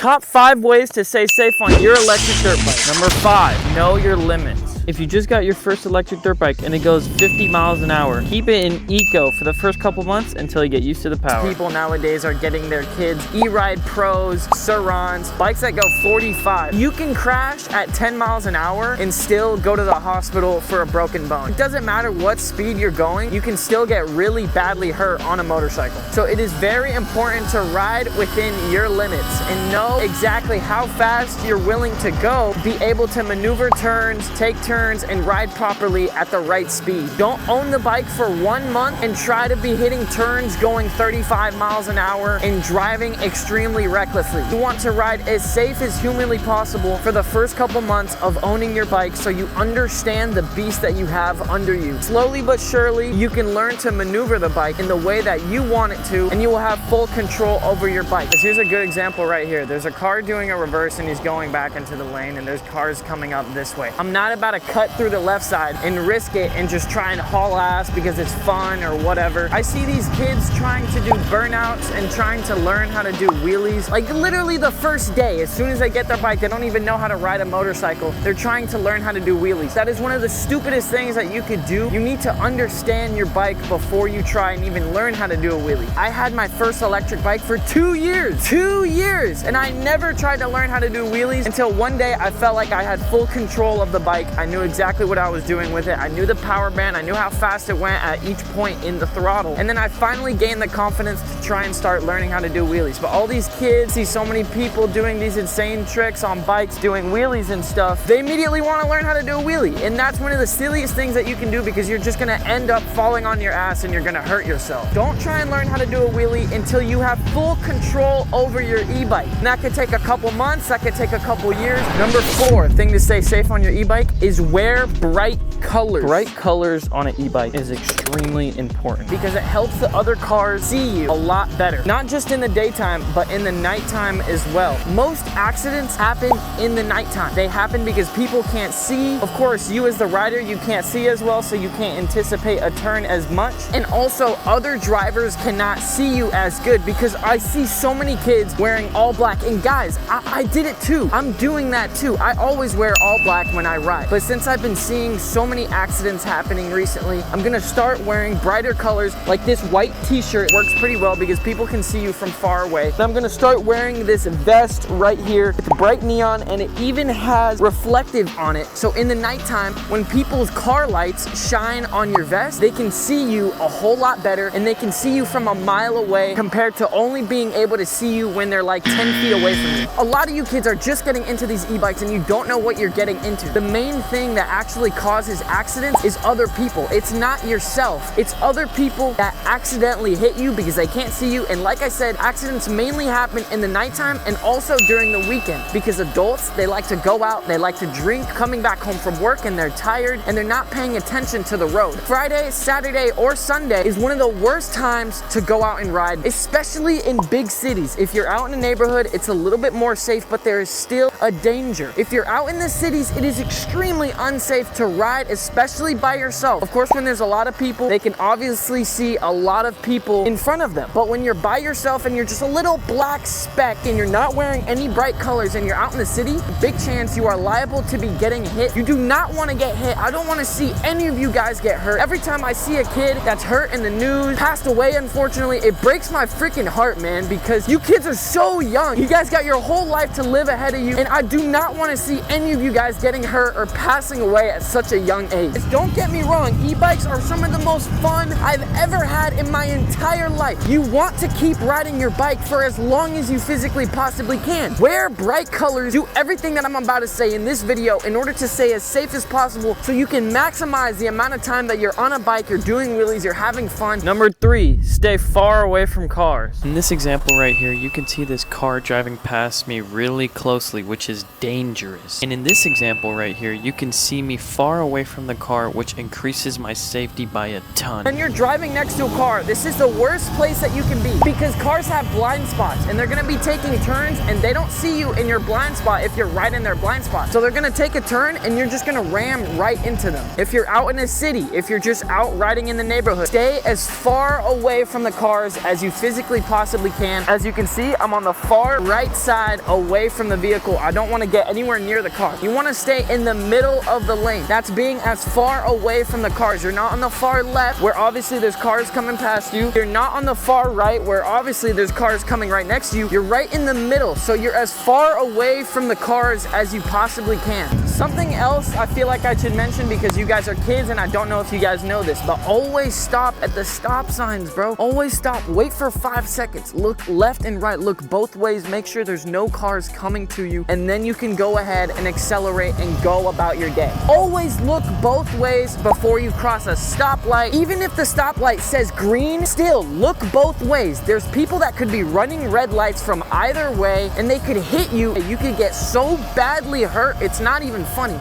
Top 5 ways to stay safe on your electric dirt bike. Number 5, know your limits. If you just got your first electric dirt bike and it goes 50 miles an hour, keep it in eco for the first couple months until you get used to the power. People nowadays are getting their kids E-Ride Pros, Surons, bikes that go 45. You can crash at 10 miles an hour and still go to the hospital for a broken bone. It doesn't matter what speed you're going, you can still get really badly hurt on a motorcycle. So it is very important to ride within your limits and know exactly how fast you're willing to go, be able to maneuver turns, take turns, and ride properly at the right speed. Don't own the bike for 1 month and try to be hitting turns going 35 miles an hour and driving extremely recklessly. You want to ride as safe as humanly possible for the first couple months of owning your bike so you understand the beast that you have under you. Slowly but surely, you can learn to maneuver the bike in the way that you want it to, and you will have full control over your bike. Here's a good example right here. There's a car doing a reverse and he's going back into the lane, and there's cars coming up this way. I'm not about to cut through the left side and risk it and just try and haul ass because it's fun or whatever. I see these kids trying to do burnouts and trying to learn how to do wheelies. Like literally the first day, as soon as they get their bike, they don't even know how to ride a motorcycle. They're trying to learn how to do wheelies. That is one of the stupidest things that you could do. You need to understand your bike before you try and even learn how to do a wheelie. I had my first electric bike for 2 years. 2 years! And I never tried to learn how to do wheelies until one day I felt like I had full control of the bike. I knew exactly what I was doing with it. I knew the power band. I knew how fast it went at each point in the throttle. And then I finally gained the confidence to try and start learning how to do wheelies. But all these kids see so many people doing these insane tricks on bikes, doing wheelies and stuff. They immediately want to learn how to do a wheelie. And that's one of the silliest things that you can do because you're just going to end up falling on your ass and you're going to hurt yourself. Don't try and learn how to do a wheelie until you have full control over your e-bike. And that could take a couple months. That could take a couple years. Number 4 thing to stay safe on your e-bike is wear bright colors. Bright colors on an e-bike is extremely important because it helps the other cars see you a lot better. Not just in the daytime, but in the nighttime as well. Most accidents happen in the nighttime. They happen because people can't see. Of course, you as the rider, you can't see as well, so you can't anticipate a turn as much. And also, other drivers cannot see you as good because I see so many kids wearing all black. And guys, I did it too. I'm doing that too. I always wear all black when I ride. But since I've been seeing so many accidents happening recently, I'm gonna start wearing brighter colors. Like this white t-shirt works pretty well because people can see you from far away. And I'm gonna start wearing this vest right here. It's bright neon and it even has reflective on it. So in the nighttime, when people's car lights shine on your vest, they can see you a whole lot better and they can see you from a mile away compared to only being able to see you when they're like 10 feet away from you. A lot of you kids are just getting into these e-bikes and you don't know what you're getting into. The main thing that actually causes accidents is other people. It's not yourself. It's other people that accidentally hit you because they can't see you. And like I said, accidents mainly happen in the nighttime and also during the weekend because adults, they like to go out, they like to drink, coming back home from work and they're tired and they're not paying attention to the road. Friday, Saturday, or Sunday is one of the worst times to go out and ride, especially in big cities. If you're out in a neighborhood, it's a little bit more safe, but there is still a danger. If you're out in the cities, it is extremely unsafe to ride, especially by yourself. Of course, when there's a lot of people, they can obviously see a lot of people in front of them. But when you're by yourself and you're just a little black speck and you're not wearing any bright colors and you're out in the city, big chance you are liable to be getting hit. You do not want to get hit. I don't want to see any of you guys get hurt. Every time I see a kid that's hurt in the news, passed away unfortunately, it breaks my freaking heart, man, because you kids are so young. You guys got your whole life to live ahead of you, and I do not want to see any of you guys getting hurt or passing away at such a young age. Don't get me wrong, e-bikes are some of the most fun I've ever had in my entire life. You want to keep riding your bike for as long as you physically possibly can. Wear bright colors, do everything that I'm about to say in this video in order to stay as safe as possible so you can maximize the amount of time that you're on a bike, you're doing wheelies, you're having fun. Number 3, stay far away from cars. In this example right here, you can see this car driving past me really closely, which is dangerous. And in this example right here, you can can see me far away from the car, which increases my safety by a ton. When you're driving next to a car, this is the worst place that you can be because cars have blind spots and they're gonna be taking turns and they don't see you in your blind spot if you're right in their blind spot. So they're gonna take a turn and you're just gonna ram right into them. If you're out in a city, if you're just out riding in the neighborhood, stay as far away from the cars as you physically possibly can. As you can see, I'm on the far right side away from the vehicle. I don't wanna get anywhere near the car. You wanna stay in the middle of the lane. That's being as far away from the cars. You're not on the far left where obviously there's cars coming past you. You're not on the far right where obviously there's cars coming right next to you. You're right in the middle. So you're as far away from the cars as you possibly can. Something else I feel like I should mention because you guys are kids and I don't know if you guys know this, but always stop at the stop signs, bro. Always stop. Wait for 5 seconds. Look left and right. Look both ways. Make sure there's no cars coming to you and then you can go ahead and accelerate and go about your day. Always look both ways before you cross a stoplight. Even if the stoplight says green, still look both ways. There's people that could be running red lights from either way and they could hit you. You could get so badly hurt, it's not even funny.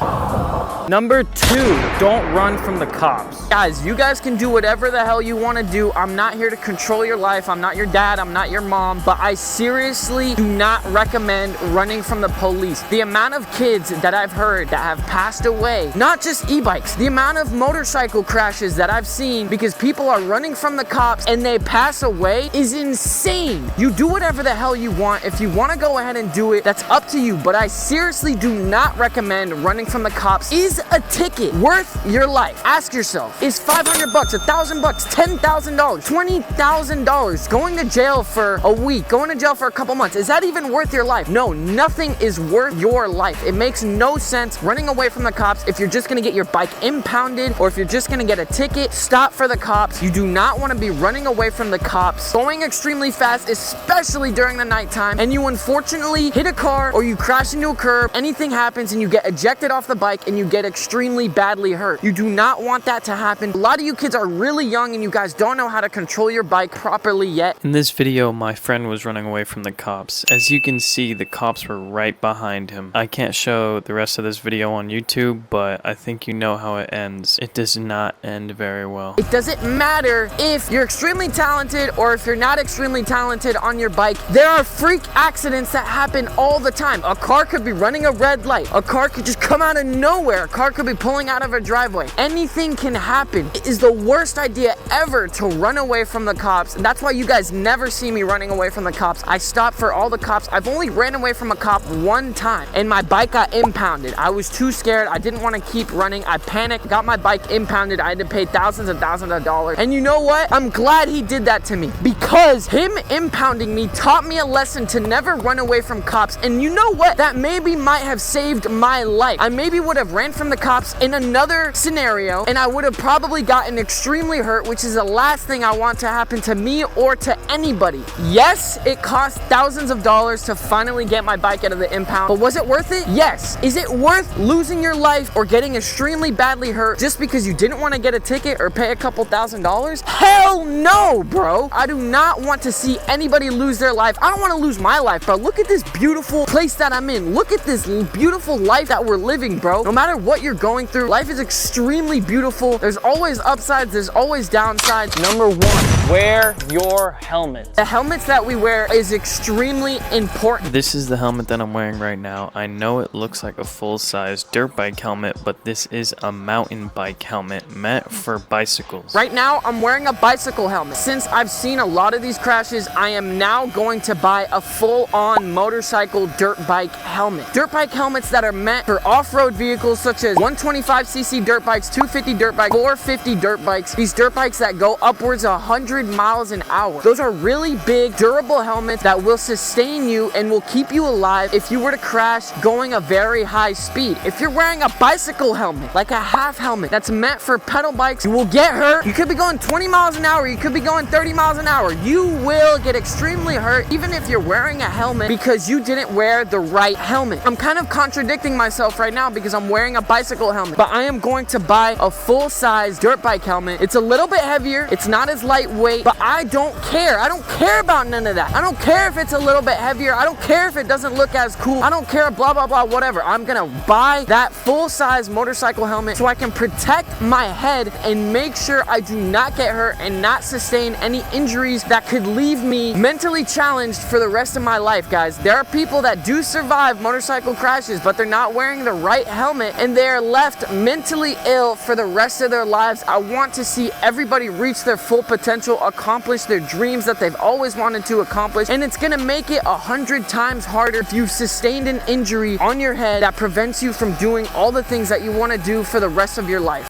Number 2, don't run from the cops. Guys, you guys can do whatever the hell you want to do. I'm not here to control your life. I'm not your dad. I'm not your mom. But I seriously do not recommend running from the police. The amount of kids that I've heard that have passed away, not just e-bikes, the amount of motorcycle crashes that I've seen because people are running from the cops and they pass away is insane. You do whatever the hell you want. If you want to go ahead and do it, that's up to you. But I seriously do not recommend running from the cops. Is a ticket worth your life? Ask yourself, is $500, $1,000, $10,000, $20,000 going to jail for a week, going to jail for a couple months, is that even worth your life? No, nothing is worth your life. It makes no sense running away from the cops. If you're just gonna get your bike impounded or if you're just gonna get a ticket, stop for the cops. You do not want to be running away from the cops, going extremely fast, especially during the nighttime, and you unfortunately hit a car or you crash into a curb, anything happens and you get ejected off the bike and you get extremely badly hurt. You do not want that to happen. A lot of you kids are really young and you guys don't know how to control your bike properly yet. In this video, my friend was running away from the cops. As you can see, the cops were right behind him. I can't show the rest of this video on YouTube, but I think you know how it ends. It does not end very well. It doesn't matter if you're extremely talented or if you're not extremely talented on your bike. There are freak accidents that happen all the time. A car could be running a red light. A car could just come out of nowhere. A car could be pulling out of a driveway. Anything can happen. It is the worst idea ever to run away from the cops. That's why you guys never see me running away from the cops. I stop for all the cops. I've only ran away from a cop one time and my bike got impounded. I was too scared. I didn't want to keep running. I panicked, got my bike impounded. I had to pay thousands and thousands of dollars. And you know what? I'm glad he did that to me because him impounding me taught me a lesson to never run away from cops. And you know what? That maybe might have saved my life. I maybe would have ran from the cops in another scenario and I would have probably gotten extremely hurt, which is the last thing I want to happen to me or to anybody. Yes, it cost thousands of dollars to finally get my bike out of the impound, but was it worth it? Yes. Is it worth losing your life or getting extremely badly hurt just because you didn't want to get a ticket or pay a couple $1,000s? Hell no, bro. I do not want to see anybody lose their life. I don't want to lose my life, bro. Look at this beautiful place that I'm in. Look at this beautiful life that we're living, bro. No matter what you're going through, life is extremely beautiful. There's always upsides, there's always downsides. Number 1, wear your helmet. The helmets that we wear is extremely important. This is the helmet that I'm wearing right now. I know it looks like a full-size dirt bike helmet, but this is a mountain bike helmet meant for bicycles. Right now, I'm wearing a bicycle helmet. Since I've seen a lot of these crashes, I am now going to buy a full-on motorcycle dirt bike helmet. Dirt bike helmets that are meant for off-road vehicles such as 125cc dirt bikes, 250 dirt bikes, 450 dirt bikes. These dirt bikes that go upwards of 100 miles an hour. Those are really big, durable helmets that will sustain you and will keep you alive if you were to crash going a very high speed. If you're wearing a bicycle helmet, like a half helmet that's meant for pedal bikes, you will get hurt. You could be going 20 miles an hour. You could be going 30 miles an hour. You will get extremely hurt even if you're wearing a helmet because you didn't wear the right helmet. I'm kind of contradicting myself right now because I'm wearing a bicycle helmet, but I am going to buy a full-size dirt bike helmet. It's a little bit heavier. It's not as lightweight, but I don't care. I don't care about none of that. I don't care if it's a little bit heavier. I don't care if it doesn't look as cool. I don't care, blah, blah, blah, whatever. I'm gonna buy that full-size motorcycle helmet so I can protect my head and make sure I do not get hurt and not sustain any injuries that could leave me mentally challenged for the rest of my life, guys. There are people that do survive motorcycle crashes, but they're not wearing the right helmet and they're left mentally ill for the rest of their lives. I want to see everybody reach their full potential, accomplish their dreams that they've always wanted to accomplish, and it's gonna make it 100 times harder if you've sustained an injury on your head that prevents you from doing all the things that you want to do for the rest of your life.